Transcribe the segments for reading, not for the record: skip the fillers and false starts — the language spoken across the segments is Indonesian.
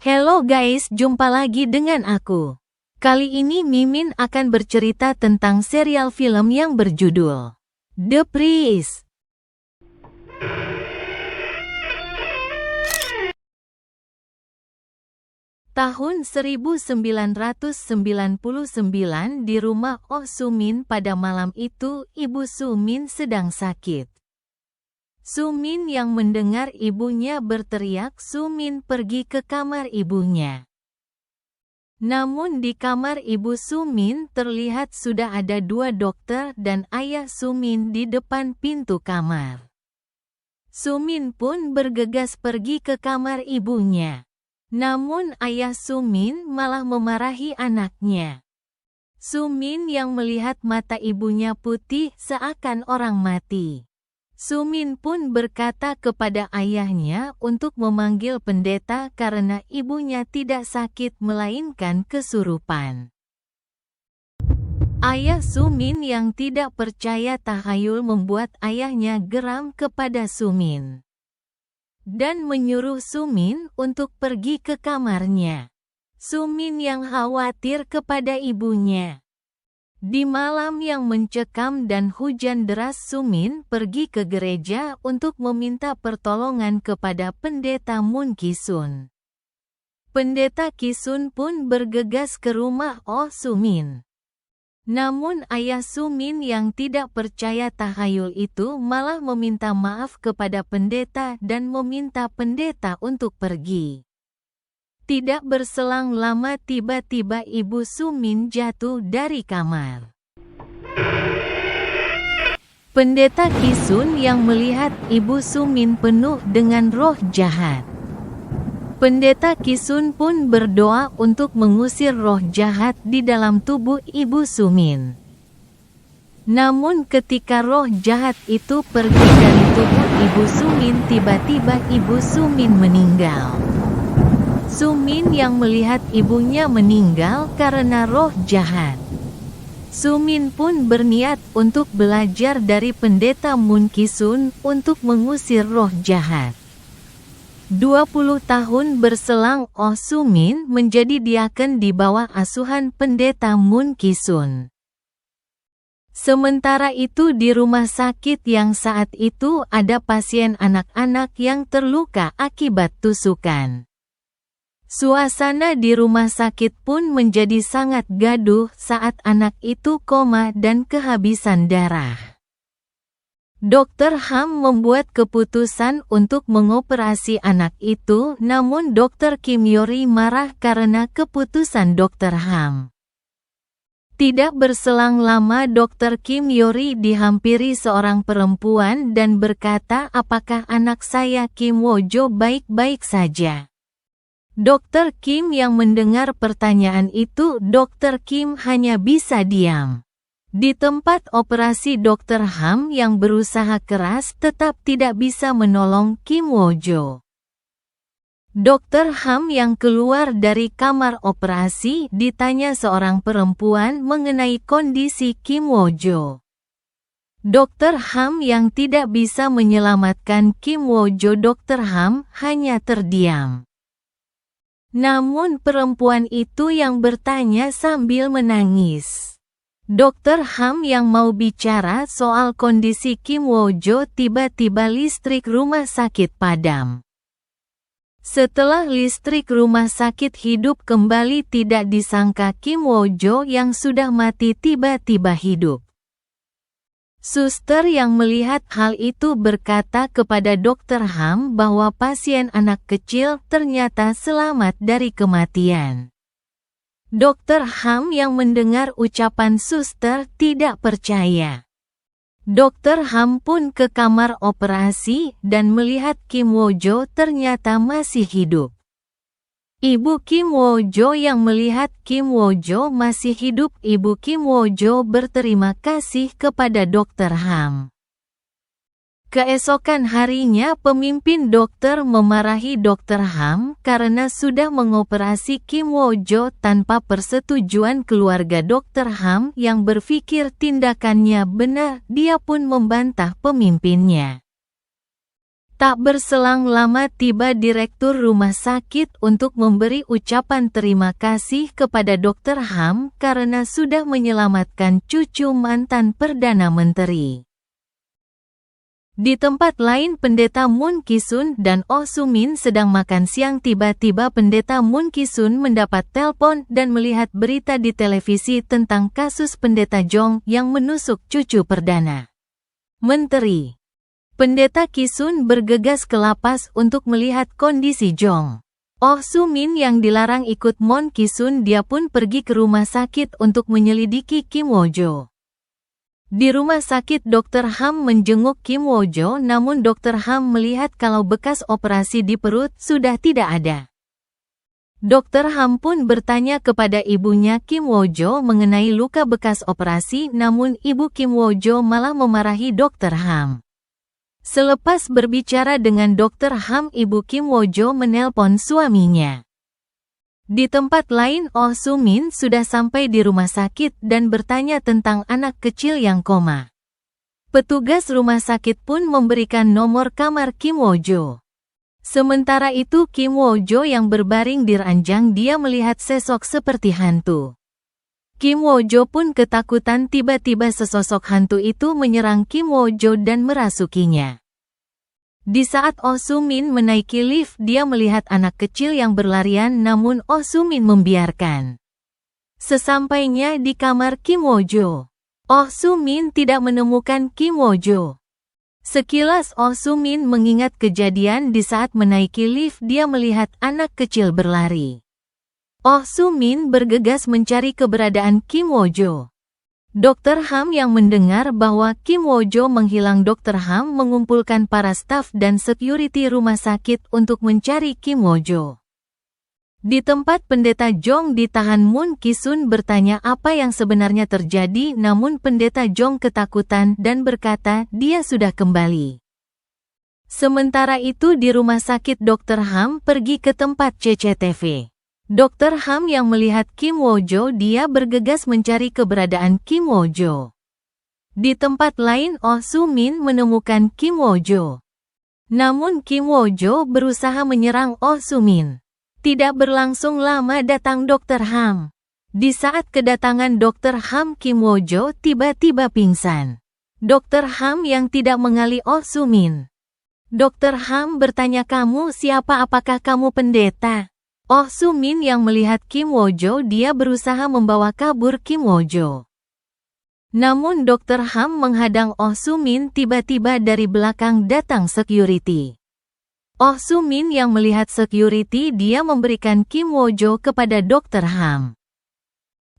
Hello guys, jumpa lagi dengan aku. Kali ini Mimin akan bercerita tentang serial film yang berjudul The Priest. Tahun 1999 di rumah Oh Sumin pada malam itu Ibu Sumin sedang sakit. Sumin yang mendengar ibunya berteriak, Sumin pergi ke kamar ibunya. Namun di kamar ibu Sumin terlihat sudah ada dua dokter dan ayah Sumin di depan pintu kamar. Sumin pun bergegas pergi ke kamar ibunya. Namun ayah Sumin malah memarahi anaknya. Sumin yang melihat mata ibunya putih seakan orang mati. Sumin pun berkata kepada ayahnya untuk memanggil pendeta karena ibunya tidak sakit melainkan kesurupan. Ayah Sumin yang tidak percaya tahayul membuat ayahnya geram kepada Sumin dan menyuruh Sumin untuk pergi ke kamarnya. Sumin yang khawatir kepada ibunya. Di malam yang mencekam dan hujan deras, Sumin pergi ke gereja untuk meminta pertolongan kepada pendeta Mun Kisun. Pendeta Kisun pun bergegas ke rumah Oh Sumin. Namun ayah Sumin yang tidak percaya tahayul itu malah meminta maaf kepada pendeta dan meminta pendeta untuk pergi. Tidak berselang lama tiba-tiba Ibu Sumin jatuh dari kamar. Pendeta Kisun yang melihat Ibu Sumin penuh dengan roh jahat. Pendeta Kisun pun berdoa untuk mengusir roh jahat di dalam tubuh Ibu Sumin. Namun ketika roh jahat itu pergi dari tubuh Ibu Sumin, tiba-tiba Ibu Sumin meninggal. Sumin yang melihat ibunya meninggal karena roh jahat. Sumin pun berniat untuk belajar dari pendeta Mun Kisun untuk mengusir roh jahat. 20 tahun berselang Oh Sumin menjadi diaken di bawah asuhan pendeta Mun Kisun. Sementara itu di rumah sakit yang saat itu ada pasien anak-anak yang terluka akibat tusukan. Suasana di rumah sakit pun menjadi sangat gaduh saat anak itu koma dan kehabisan darah. Dokter Ham membuat keputusan untuk mengoperasi anak itu, namun Dokter Kim Yori marah karena keputusan Dokter Ham. Tidak berselang lama Dokter Kim Yori dihampiri seorang perempuan dan berkata, apakah anak saya Kim Wojo baik-baik saja? Dokter Kim yang mendengar pertanyaan itu, Dokter Kim hanya bisa diam. Di tempat operasi Dokter Ham yang berusaha keras tetap tidak bisa menolong Kim Wojo. Dokter Ham yang keluar dari kamar operasi ditanya seorang perempuan mengenai kondisi Kim Wojo. Dokter Ham yang tidak bisa menyelamatkan Kim Wojo, Dokter Ham hanya terdiam. Namun perempuan itu yang bertanya sambil menangis. Dokter Ham yang mau bicara soal kondisi Kim Wojo, tiba-tiba listrik rumah sakit padam. Setelah listrik rumah sakit hidup kembali, tidak disangka Kim Wojo yang sudah mati tiba-tiba hidup. Suster yang melihat hal itu berkata kepada Dokter Ham bahwa pasien anak kecil ternyata selamat dari kematian. Dokter Ham yang mendengar ucapan suster tidak percaya. Dokter Ham pun ke kamar operasi dan melihat Kim Wojo ternyata masih hidup. Ibu Kim Wojo yang melihat Kim Wojo masih hidup, Ibu Kim Wojo berterima kasih kepada Dokter Ham. Keesokan harinya pemimpin dokter memarahi Dokter Ham karena sudah mengoperasi Kim Wojo tanpa persetujuan keluarga Dokter Ham yang berpikir tindakannya benar. Dia pun membantah pemimpinnya. Tak berselang lama tiba direktur rumah sakit untuk memberi ucapan terima kasih kepada Dr. Ham karena sudah menyelamatkan cucu mantan Perdana Menteri. Di tempat lain Pendeta Moon Ki-sun dan Oh Soo-min sedang makan siang. Tiba-tiba Pendeta Moon Ki-sun mendapat telepon dan melihat berita di televisi tentang kasus Pendeta Jong yang menusuk cucu Perdana Menteri. Pendeta Ki-sun bergegas ke lapas untuk melihat kondisi Jong. Oh Soo-min yang dilarang ikut Moon Ki-sun, dia pun pergi ke rumah sakit untuk menyelidiki Kim Wo-jo. Di rumah sakit Dr. Ham menjenguk Kim Wo-jo, namun Dr. Ham melihat kalau bekas operasi di perut sudah tidak ada. Dr. Ham pun bertanya kepada ibunya Kim Wo-jo mengenai luka bekas operasi, namun ibu Kim Wo-jo malah memarahi Dr. Ham. Selepas berbicara dengan Dr. Ham, ibu Kim Wo-jo menelpon suaminya. Di tempat lain Oh Soo-min sudah sampai di rumah sakit dan bertanya tentang anak kecil yang koma. Petugas rumah sakit pun memberikan nomor kamar Kim Wo-jo. Sementara itu Kim Wo-jo yang berbaring di ranjang, dia melihat sosok seperti hantu. Kim Wo-jo pun ketakutan. Tiba-tiba sesosok hantu itu menyerang Kim Wo-jo dan merasukinya. Di saat Oh Soo-min menaiki lift, dia melihat anak kecil yang berlarian, namun Oh Soo-min membiarkan. Sesampainya di kamar Kim Wo-jo, Oh Soo-min tidak menemukan Kim Wo-jo. Sekilas Oh Soo-min mengingat kejadian di saat menaiki lift, dia melihat anak kecil berlari. Oh Soo-min bergegas mencari keberadaan Kim Wo-jo. Dr. Ham yang mendengar bahwa Kim Wo-jo menghilang, Dr. Ham mengumpulkan para staf dan security rumah sakit untuk mencari Kim Wo-jo. Di tempat Pendeta Jong ditahan, Moon Ki-sun bertanya apa yang sebenarnya terjadi, namun Pendeta Jong ketakutan dan berkata dia sudah kembali. Sementara itu di rumah sakit Dr. Ham pergi ke tempat CCTV. Dr. Ham yang melihat Kim Wo-jo, dia bergegas mencari keberadaan Kim Wo-jo. Di tempat lain Oh Soo-min menemukan Kim Wo-jo. Namun Kim Wo-jo berusaha menyerang Oh Soo-min. Tidak berlangsung lama datang Dr. Ham. Di saat kedatangan Dr. Ham, Kim Wo-jo tiba-tiba pingsan. Dr. Ham yang tidak mengenali Oh Soo-min. Dr. Ham bertanya, kamu siapa? Apakah kamu pendeta? Oh Soo-min yang melihat Kim Wo-jo, dia berusaha membawa kabur Kim Wo-jo. Namun Dr. Ham menghadang Oh Soo-min. Tiba-tiba dari belakang datang security. Oh Soo-min yang melihat security, dia memberikan Kim Wo-jo kepada Dr. Ham.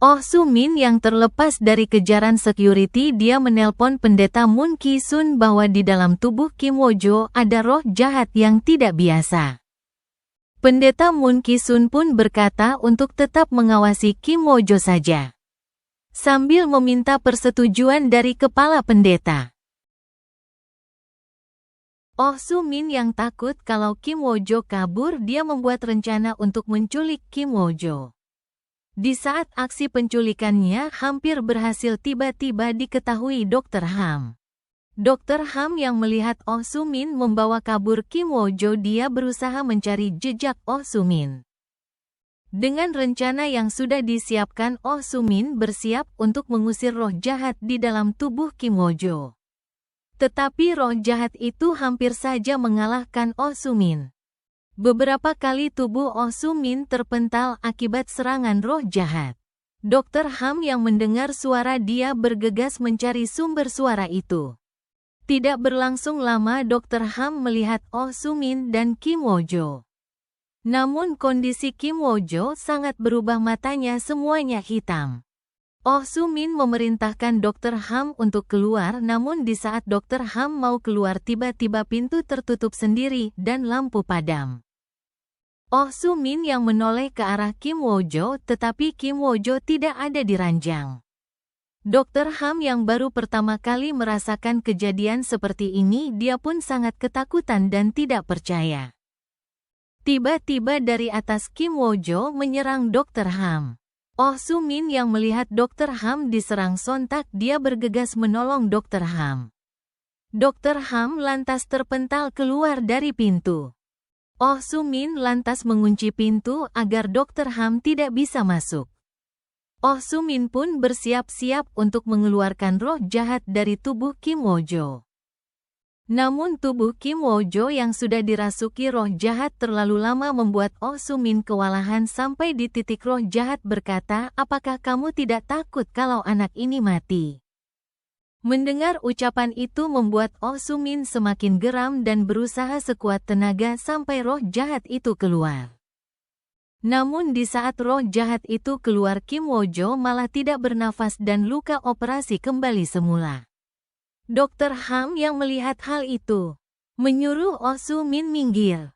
Oh Soo-min yang terlepas dari kejaran security, dia menelpon Pendeta Moon Ki-sun bahwa di dalam tubuh Kim Wo-jo ada roh jahat yang tidak biasa. Pendeta Moon Ki-sun pun berkata untuk tetap mengawasi Kim Wo-jo saja, sambil meminta persetujuan dari kepala pendeta. Oh Soo-min yang takut kalau Kim Wo-jo kabur, dia membuat rencana untuk menculik Kim Wo-jo. Di saat aksi penculikannya hampir berhasil, tiba-tiba diketahui Dr. Ham. Dr. Ham yang melihat Oh Soo-min membawa kabur Kim Wo-jo, dia berusaha mencari jejak Oh Soo-min. Dengan rencana yang sudah disiapkan, Oh Soo-min bersiap untuk mengusir roh jahat di dalam tubuh Kim Wo-jo. Tetapi roh jahat itu hampir saja mengalahkan Oh Soo-min. Beberapa kali tubuh Oh Soo-min terpental akibat serangan roh jahat. Dr. Ham yang mendengar suara, dia bergegas mencari sumber suara itu. Tidak berlangsung lama Dr. Ham melihat Oh Soo-min dan Kim Wo-jo. Namun kondisi Kim Wo-jo sangat berubah, matanya semuanya hitam. Oh Soo-min memerintahkan Dr. Ham untuk keluar, namun di saat Dr. Ham mau keluar tiba-tiba pintu tertutup sendiri dan lampu padam. Oh Soo-min yang menoleh ke arah Kim Wo-jo, tetapi Kim Wo-jo tidak ada di ranjang. Dr. Ham yang baru pertama kali merasakan kejadian seperti ini, dia pun sangat ketakutan dan tidak percaya. Tiba-tiba dari atas Kim Wo-jo menyerang Dr. Ham. Oh Soo-min yang melihat Dr. Ham diserang sontak, dia bergegas menolong Dr. Ham. Dokter Ham lantas terpental keluar dari pintu. Oh Sumin lantas mengunci pintu agar Dokter Ham tidak bisa masuk. Oh Sumin pun bersiap-siap untuk mengeluarkan roh jahat dari tubuh Kim Wojo. Namun tubuh Kim Wojo yang sudah dirasuki roh jahat terlalu lama membuat Oh Sumin kewalahan sampai di titik roh jahat berkata, "Apakah kamu tidak takut kalau anak ini mati?" Mendengar ucapan itu membuat Oh Sumin semakin geram dan berusaha sekuat tenaga sampai roh jahat itu keluar. Namun di saat roh jahat itu keluar, Kim Wojo malah tidak bernafas dan luka operasi kembali semula. Dokter Ham yang melihat hal itu menyuruh Oh Sumin minggir.